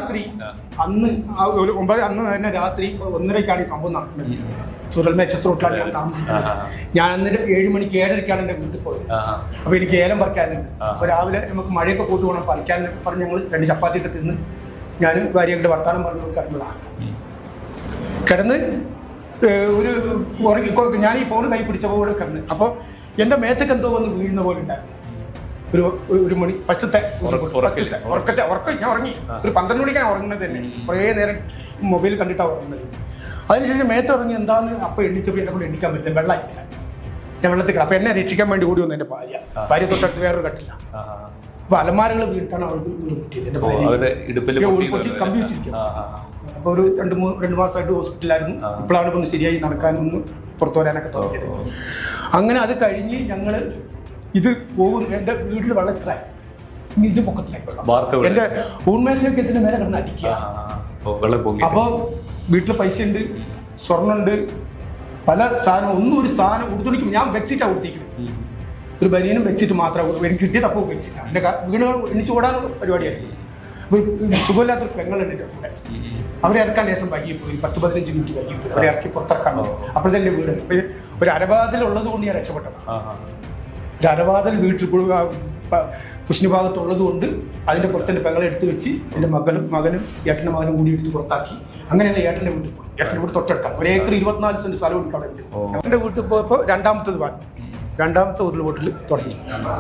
രാത്രി അന്ന് ഒരു 9 അന്ന് തന്നെ രാത്രി 1:30ക്കാണ് ഈ സംഭവം നടക്കുന്നത്. ചുരൽമ HS റോട്ടിലാണ് ഞാൻ താമസിക്കുന്നത്. ഞാൻ അന്ന് 7 മണിക്ക് 7:30ക്കാണ് എൻ്റെ വീട്ടിൽ പോയത്. അപ്പോൾ എനിക്ക് ഏലം പറിക്കാനുണ്ട്. അപ്പോൾ രാവിലെ നമുക്ക് മഴയൊക്കെ കൂട്ടി പോകണം പറിക്കാനൊക്കെ പറഞ്ഞ് ഞങ്ങൾ 2 ചപ്പാത്തിയൊക്കെ തിന്ന് ഞാനും ഭാര്യയുടെ വർത്താനം പറഞ്ഞു കിടന്നതാണ്. കിടന്ന് ഒരു ഉറങ്ങി ഞാൻ ഈ ഫോൺ കൈ പിടിച്ചപ്പോൾ കൂടെ കിടന്ന്. അപ്പോൾ എൻ്റെ മേത്തൊക്കെ എന്തോ വന്ന് വീഴുന്ന പോലെ ഉണ്ടായിരുന്നു. ഒരു മണി ഫസ്റ്റത്തെ ഉറക്കം ഞാൻ ഉറങ്ങി. ഒരു 12 മണിക്കാണ് ഉറങ്ങുന്നത് തന്നെ. കുറേ നേരം മൊബൈൽ കണ്ടിട്ടാണ് ഉറങ്ങുന്നത്. അതിനുശേഷം മേത്ത് ഉറങ്ങി എന്താന്ന് അപ്പം എണ്ണിച്ചപ്പോൾ എന്നെ കൊണ്ട് എണ്ണിക്കാൻ പറ്റില്ല. വെള്ളം അയക്കില്ല. ഞാൻ വെള്ളത്തിൽ അപ്പം എന്നെ രക്ഷിക്കാൻ വേണ്ടി ഓടി വന്നു എൻ്റെ ഭാര്യ തൊട്ടടുത്ത് വേറൊരു കട്ടില്ല. അപ്പോൾ അലമാരകൾ വീണിട്ടാണ് അവർക്ക് പൊട്ടിയത്. എൻ്റെ ഭാര്യ പൊട്ടി കമ്പി വെച്ചിരിക്കുക. അപ്പോൾ ഒരു 2 മാസമായിട്ട് ഹോസ്പിറ്റലായിരുന്നു. ഇപ്പോഴാണ് ഇപ്പം ശരിയായി നടക്കാനൊന്ന് പുറത്തു വരാനൊക്കെ തുടങ്ങിയത്. അങ്ങനെ അത് കഴിഞ്ഞ് ഞങ്ങൾ ഇത് പോകുന്നു. എൻ്റെ വീട്ടിൽ വെള്ളം ഇത്ര ഇത് പൊക്കത്തിലായി വെള്ളം. എൻ്റെ ഊൺമേശയൊക്കെ ഇതിൻ്റെ മേലെ കിടന്ന് അടിക്കുക. അപ്പോൾ വീട്ടിൽ പൈസ ഉണ്ട്, സ്വർണ്ണമുണ്ട്, പല സാധനം. ഒരു സാധനം ഉടുത്തുണിക്കും ഞാൻ വെച്ചിട്ടാണ് കൊടുത്തിരിക്കുന്നത്. ഒരു ബനിയനും വെച്ചിട്ട് മാത്രമേ എനിക്ക് കിട്ടിയത്. അപ്പോൾ വെച്ചിട്ടാണ് എൻ്റെ വീട് എണിച്ച് ഓടാനുള്ള പരിപാടിയായിരുന്നു. അപ്പോൾ സുഖമില്ലാത്തൊരു പെങ്ങളുണ്ട് എൻ്റെ കൂടെ. അവരെ ഇറക്കാൻ ലേശം വൈകിപ്പോയി. 10-15 മിനിറ്റ് വൈകിപ്പോയി. അവരെ ഇറക്കി പുറത്തിറക്കാൻ പറ്റും. അപ്പോഴത്തെ വീട് ഒരു അരവാതിലുള്ളത് കൊണ്ട് ഞാൻ രക്ഷപ്പെട്ടതാണ്. ഒരു അരവാതിൽ വീട്ടിൽ കുശിനി ഭാഗത്തുള്ളത് കൊണ്ട് അതിൻ്റെ പുറത്തെൻ്റെ പെങ്ങളെ എടുത്ത് വെച്ച് എൻ്റെ മകനും ഏട്ടൻ്റെ മകനും കൂടി എടുത്ത് പുറത്താക്കി. അങ്ങനെയാണ് ഏട്ടൻ്റെ വീട്ടിൽ പോയി. ഏട്ടൻ്റെ വീട് തൊട്ടടുത്താണ്. 1 ഏക്കർ 24 സെൻറ്റ് സ്ഥലം എനിക്ക് അവിടെ ഉണ്ട്. എൻ്റെ വീട്ടിൽ പോയപ്പോൾ രണ്ടാമത്തെ ഉരുൾപൊട്ടൽ തുടങ്ങി.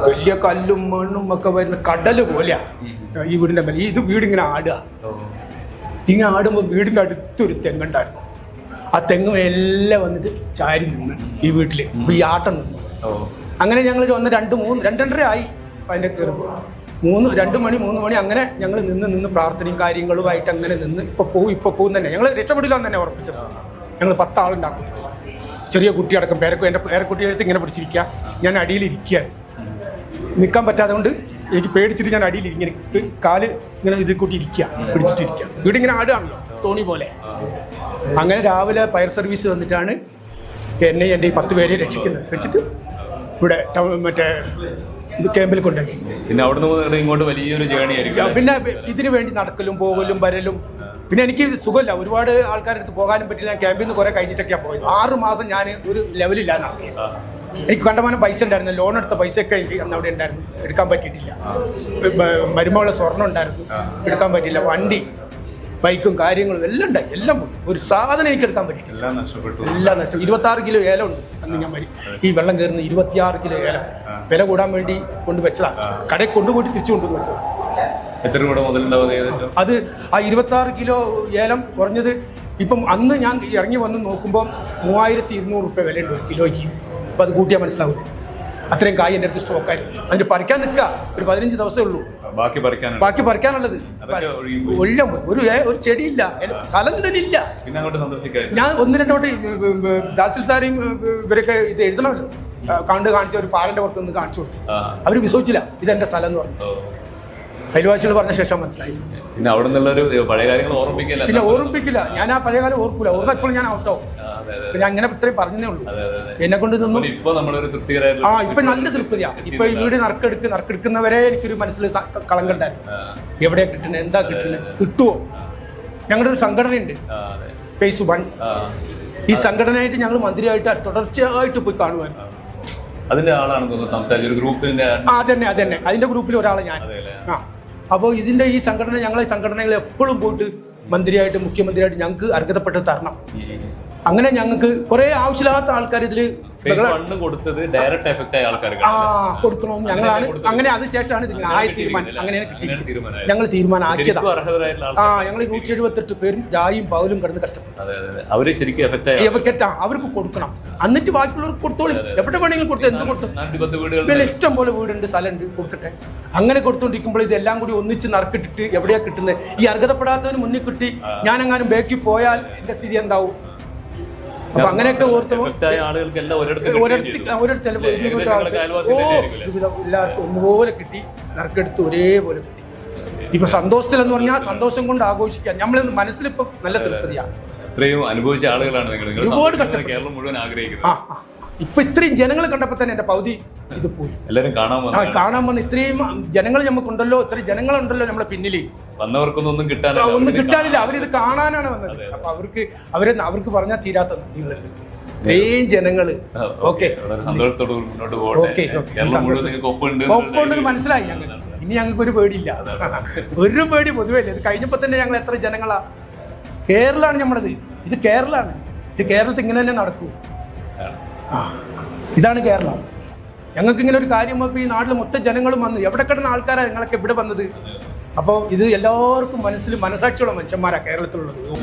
വലിയ കല്ലും മണ്ണും ഒക്കെ വരുന്ന കടല് പോലെയാണ് ഈ വീടിൻ്റെ മേലെ. ഇത് വീടിങ്ങനെ ആടുക. ഇങ്ങനെ ആടുമ്പോൾ വീടിൻ്റെ അടുത്തൊരു തെങ്ങുണ്ടായിരുന്നു. ആ തെങ്ങ് എല്ലാം വന്നിട്ട് ചാരി നിന്ന് ഈ വീട്ടിൽ. അപ്പോൾ ഈ ആട്ടം നിന്നു. അങ്ങനെ ഞങ്ങൾ വന്ന് 2-2:30 ആയി. അതിൻ്റെ കയറുമ്പോൾ 2 മണി 3 മണി അങ്ങനെ ഞങ്ങൾ നിന്ന് പ്രാർത്ഥനയും കാര്യങ്ങളുമായിട്ട് അങ്ങനെ നിന്ന് ഇപ്പോൾ പോകും തന്നെ. ഞങ്ങൾ രക്ഷപ്പെടില്ലാന്ന് തന്നെ ഉറപ്പിച്ചതാണ്. ഞങ്ങൾ 10 ആളുണ്ടാക്കും. ചെറിയ കുട്ടിയടക്കം എൻ്റെ പേരക്കുട്ടിയെടുത്ത് ഇങ്ങനെ പിടിച്ചിരിക്കുക. ഞാൻ അടിയിലിരിക്കുക. നിൽക്കാൻ പറ്റാതെ കൊണ്ട് എനിക്ക് പേടിച്ചിട്ട് ഞാൻ അടിയിൽ ഇങ്ങനെ കാല് ഇങ്ങനെ ഇതിൽ കൂട്ടി ഇരിക്കുക, പിടിച്ചിട്ടിരിക്കുക. വീടിങ്ങനെ ആടുകയാണല്ലോ തോണി പോലെ. അങ്ങനെ രാവിലെ ഫയർ സർവീസ് വന്നിട്ടാണ് എന്നെ എൻ്റെ ഈ 10 പേരെ രക്ഷിച്ചിട്ട് ഇവിടെ മറ്റേ ഇത് ക്യാമ്പിൽ കൊണ്ടുപോയി. പിന്നെ അവിടെ ഇങ്ങോട്ട് വലിയൊരു ജേണി ആയിരിക്കും. പിന്നെ ഇതിനു വേണ്ടി നടക്കലും പോകലും വരലും. പിന്നെ എനിക്ക് സുഖമില്ല, ഒരുപാട് ആൾക്കാരുടെ അടുത്ത് പോകാനും പറ്റില്ല. ഞാൻ ക്യാമ്പിൽ നിന്ന് കുറേ കഴിഞ്ഞിട്ടൊക്കെയാണ് പോയത്. 6 മാസം ഞാൻ ഒരു ലെവലില്ലാതെ നടത്തിയത്. എനിക്ക് കണ്ടമാനം പൈസ ഉണ്ടായിരുന്നു. ലോൺ എടുത്ത പൈസയൊക്കെ എനിക്ക് അന്ന് അവിടെ ഉണ്ടായിരുന്നു. എടുക്കാൻ പറ്റിയിട്ടില്ല. മരുമകളുടെ സ്വർണ്ണം ഉണ്ടായിരുന്നു, എടുക്കാൻ പറ്റില്ല. വണ്ടി, ബൈക്കും കാര്യങ്ങളും എല്ലാം ഉണ്ടായി. എല്ലാം പോയി. ഒരു സാധനം എനിക്ക് എടുക്കാൻ പറ്റിയിട്ടില്ല. എല്ലാം നഷ്ടം. 26 കിലോ ഏലം ഉണ്ട് അന്ന് ഞാൻ ഈ വെള്ളം കയറുന്ന 26 കിലോ ഏലം വില കൂടാൻ വേണ്ടി കൊണ്ടുവച്ചതാണ്. കടയിൽ കൊണ്ടുപോയിട്ട് തിരിച്ചു കൊണ്ടുവന്ന് വെച്ചതാണ്. എത്ര രൂപ മുതലുണ്ടാവും ഏകദേശം? അത് ആ 26 കിലോ ഏലം കുറഞ്ഞത് ഇപ്പം അന്ന് ഞാൻ ഇറങ്ങി വന്ന് നോക്കുമ്പോൾ 3200 രൂപ വിലയുണ്ട് 1 കിലോയ്ക്ക്. അപ്പം അത് കൂട്ടിയാൽ മനസ്സിലാവില്ല. അത്രയും കായ് എൻ്റെ അടുത്ത് സ്റ്റോക്കായിരുന്നു. അതിന് പറിക്കാൻ നിൽക്കുക. ഒരു 15 ദിവസമേ ഉള്ളൂ ബാക്കി പറിക്കാനുള്ളത്. എല്ലാം ഒരു ചെടിയില്ല, സ്ഥലം തന്നെ ഇല്ല. ഞാൻ 1-2 വട്ടം തഹസിൽദാരെയും ഇവരൊക്കെ ഇത് എഴുതണമല്ലോ കാണിച്ച ഒരു പാലന്റെ പുറത്തുനിന്ന് കാണിച്ചു കൊടുത്തു. അവർ വിശ്വസിച്ചില്ല ഇതെന്റെ സ്ഥലം എന്ന് പറഞ്ഞു. അയൽവാസികൾ പറഞ്ഞ ശേഷം മനസ്സിലായി. പിന്നെ അവിടെ നിന്നുള്ളൊരു പഴയ കാര്യങ്ങൾ ഓർമ്മിപ്പിക്കില്ല. ഞാൻ ആ പഴയ കാലം ഓർക്കൂല. ഓർമ്മ എപ്പോഴും ഞാൻ ഔട്ടാവും. ഞാൻ അങ്ങനെ ഇത്രയും പറഞ്ഞതേ ഉള്ളൂ. എന്നെ കൊണ്ട് നിന്നും ഇപ്പൊ നല്ല തൃപ്തിയാ. ഇപ്പൊ ഈ വീട് നറുക്കെടുക്കുന്നവരെ എനിക്കൊരു മനസ്സിൽ കളങ്കം ഉണ്ടായിരുന്നു. എവിടെയാ കിട്ടുന്നത്, എന്താ കിട്ടുന്നത്, കിട്ടുമോ? ഞങ്ങളുടെ ഒരു സംഘടനയുണ്ട്, ഫേസ് 1. ഈ സംഘടനയായിട്ട് ഞങ്ങൾ മന്ത്രിയായിട്ട് തുടർച്ചയായിട്ട് പോയി കാണുമായിരുന്നു. അതിന്റെ ആളാണെന്ന് സംസാരിച്ച ഗ്രൂപ്പിന്റെ അതന്നെ അതിന്റെ ഗ്രൂപ്പിൽ ഒരാളെ ഞാൻ. അപ്പോൾ ഇതിന്റെ ഈ സംഘടന ഞങ്ങളെ സംഘടനകൾ എപ്പോഴും പോയിട്ട് മന്ത്രിയായിട്ട് മുഖ്യമന്ത്രിയായിട്ട് ഞങ്ങൾക്ക് അർഹതപ്പെട്ട് തരണം. അങ്ങനെ ഞങ്ങൾക്ക് കുറെ ആവശ്യമില്ലാത്ത ആൾക്കാർ ഇതിൽ കൊടുക്കണമെന്ന് ഞങ്ങളാണ്. അങ്ങനെ അതിനുശേഷമാണ് ഇതിന് തീരുമാനം. അങ്ങനെയാണ് കിട്ടിയിരിക്കുന്നത്. ഞങ്ങൾ തീരുമാനം ആക്കിയതാണ്. ഞങ്ങൾ 178 പേരും രായും പകലും കിടന്ന് കഷ്ടപ്പെട്ടു. അവർക്ക് കൊടുക്കണം. എന്നിട്ട് ബാക്കിയുള്ളവർക്ക് കൊടുത്തോളൂ. എവിടെ വേണമെങ്കിലും കൊടുത്തു. എന്ത് കൊടുത്തു? പിന്നെ ഇഷ്ടം പോലെ വീടുണ്ട്, സ്ഥലമുണ്ട്, കൊടുക്കട്ടെ. അങ്ങനെ കൊടുത്തോണ്ടിരിക്കുമ്പോൾ ഇതെല്ലാം കൂടി ഒന്നിച്ച് നറുക്കിട്ടിട്ട് എവിടെയാ കിട്ടുന്നത്? ഈ അർഹതപ്പെടാത്തവന് മുന്നിൽ കിട്ടി ഞാനെങ്ങാനും ബാക്കി പോയാൽ എന്റെ സ്ഥിതി എന്താവും? അപ്പൊ അങ്ങനെയൊക്കെ ഓർത്തപ്പോൾ എല്ലാവർക്കും ഒന്നുപോലെ കിട്ടി. നറുക്കെടുത്ത് ഒരേപോലെ കിട്ടി. ഇപ്പൊ സന്തോഷത്തിലെന്ന് പറഞ്ഞാൽ സന്തോഷം കൊണ്ട് ആഘോഷിക്കാൻ നമ്മളെ മനസ്സിലിപ്പം നല്ല തൃപ്തിയാണ്. ഇത്രയും അനുഭവിച്ച ആളുകളാണ് നിങ്ങൾ. ഒരുപാട് കഷ്ടപ്പെട്ടു. കേരളം മുഴുവൻ ആഗ്രഹിക്കുന്നത്. ഇപ്പൊ ഇത്രയും ജനങ്ങൾ കണ്ടപ്പോൾ തന്നെ എൻ്റെ പകുതി ഇത് പോയി. എല്ലാരും കാണാൻ വന്ന് ഇത്രയും ജനങ്ങൾ നമുക്കുണ്ടല്ലോ, ഇത്രയും ജനങ്ങളുണ്ടല്ലോ നമ്മളെ പിന്നിൽ. വന്നവർക്കൊന്നും ഒന്നും കിട്ടാനില്ല, അവരിത് കാണാനാണ് വന്നത്. അപ്പൊ അവർക്ക് പറഞ്ഞാൽ തീരാത്ത നന്ദികളുണ്ട്. ഇത്രയും ജനങ്ങള് ഒപ്പുണ്ടെന്ന് മനസ്സിലായി ഞങ്ങൾ. ഇനി ഞങ്ങൾക്ക് ഒരു പേടിയില്ല, ഒരു പേടി പൊതുവേ ഇല്ല. ഇത് കഴിഞ്ഞപ്പോ തന്നെ ഞങ്ങൾ എത്ര ജനങ്ങളാ. കേരളമാണ് നമ്മളത്, ഇത് കേരളമാണ്. ഇത് കേരളത്തിൽ ഇങ്ങനെ തന്നെ നടക്കൂ. ഇതാണ് കേരളം. ഞങ്ങൾക്ക് ഇങ്ങനെ ഒരു കാര്യം ഈ നാട്ടിൽ മൊത്തം ജനങ്ങളും വന്ന് എവിടെ കിടന്ന ആൾക്കാരാണ് ഞങ്ങളൊക്കെ ഇവിടെ വന്നത്. അപ്പോൾ ഇത് എല്ലാവർക്കും മനസ്സാക്ഷിയുള്ള മനുഷ്യന്മാരാണ് കേരളത്തിലുള്ളത്.